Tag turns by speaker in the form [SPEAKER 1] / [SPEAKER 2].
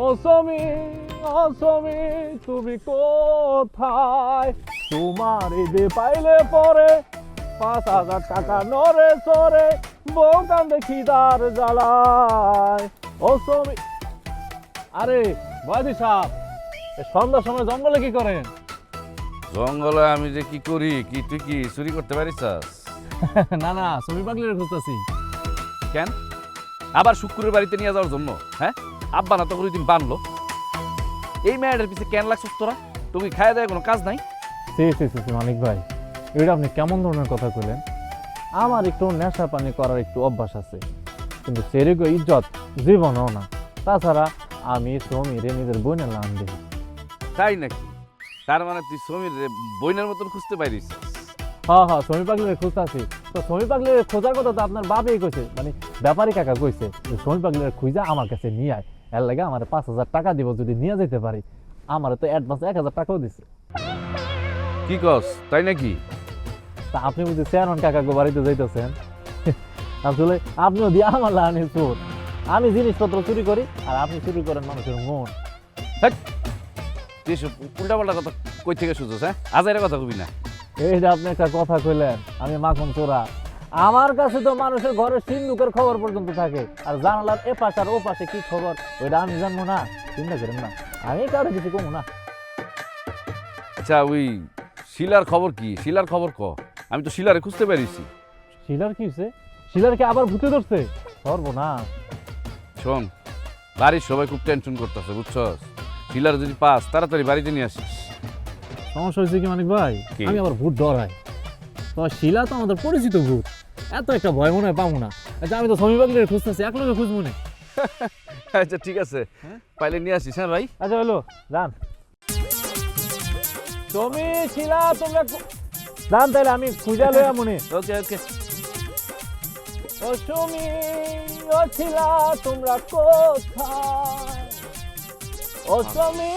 [SPEAKER 1] অসমী অসমী তুমি কোথায়? তোমার ঈদে পাইলে পরে 5,000 টাকা নরে সরে, বউ কান্দে খিদার জ্বালায়। অসমী, আরে বয়দি সাহেব, সন্ধ্যার সময় জঙ্গলে কি করেন?
[SPEAKER 2] জঙ্গলে আমি যে কি করি, কি তুই কি চুরি করতে পারিস?
[SPEAKER 1] না না, ছবি পাগলের খুঁজতেছি।
[SPEAKER 2] কেন আবার শুক্রের বাড়িতে নিয়ে যাওয়ার জন্য? হ্যাঁ, আব্বা না তো দিন বানলো। এই মেয়েটার পিছিয়ে কেন লাগছিস তোরা? তুমি খায় দেয় কোনো কাজ নাই?
[SPEAKER 1] মানিক ভাই, এটা আপনি কেমন ধরনের কথা কইলেন? আমার একটু নেশা পানি করার একটু অভ্যাস আছে, কিন্তু সেরকম ইজ্জত জীবনও না। তাছাড়া আমি সমীরে নিজের বোনের নাম দিই।
[SPEAKER 2] তাই নাকি? তার মানে তুই সমীর বইনের মতন খুঁজতে পারিস?
[SPEAKER 1] হ্যাঁ, সমী পাগলের খুঁজতেছি। তো সমী পাগলের খোঁজার কথা তো আপনার বাবাই কইছে, মানে ব্যাপারী কাকা কইছে যে সমী পাগলের খুঁজা আমার কাছে নিয়ে আয়। এর লাগে আমার 5,000 টাকা দিব যদি নিয়ে যেতে পারি। আমার তো অ্যাডভান্স 1,000 টাকাও দিছে।
[SPEAKER 2] কি কস, তাই নাকি?
[SPEAKER 1] তা আপনি বুঝি চেয়ারম্যান কাকাকে বাড়িতে যাইতেছেন? আসলে আপনিও দিয়ে আমার লাগানি চোর। আমি জিনিসপত্র চুরি করি আর আপনি চুরি করেন মানুষের মন।
[SPEAKER 2] তুই উল্টা পাল্টা কথা কই থেকে শুনছিস? হ্যাঁ, আজাইরা কথা কবি না।
[SPEAKER 1] এইটা আপনি একটা কথা কইলেন, আমি মাখন চোরা? আমার কাছে তো মানুষের ঘরের সিন্ধুকের খবর পর্যন্ত থাকে, আর জানালার এ পাশে আর ও পাশে কি খবর ওইটা আমি জানবো না? চিন্তা করেন না, আমি কারো কিছু কমু না।
[SPEAKER 2] আচ্ছা, ওই শিলার খবর কি? শিলার খবর ক, আমি তো শিলারে খুঁজতে পারিছি।
[SPEAKER 1] শিলার কি হয়েছে? শিলার কি আবার ভূতে ধরছে? ধরবো না।
[SPEAKER 2] শোন, বাড়ির সবাই খুব টেনশন করতেছে, বুঝছস? শিলার যদি পাস তাড়াতাড়ি বাড়িতে নিয়ে আসিস।
[SPEAKER 1] সমস্যা হয়েছে কি মানিক ভাই?
[SPEAKER 2] কি?
[SPEAKER 1] আমি আবার ভূত ডরাই। তো শিলা তো আমাদের পরিচিত ভূত, এত একটা ভয় মনে হয় পাবো না। আচ্ছা, আমি তো সমী পাগলের খুঁজতেছি, এক লোকে খুঁজবো না।
[SPEAKER 2] আচ্ছা ঠিক আছে, পাইলে নিয়ে আসিস। হ্যাঁ ভাই।
[SPEAKER 1] আচ্ছা হলো, যান। তুমি শিলা তোমরা যান, তাইলে আমি খুঁজা লইয়া মনে।
[SPEAKER 2] ওকে ওকে।
[SPEAKER 1] ও তুমি ও শিলা তোমরা কোথায়? ও তুমি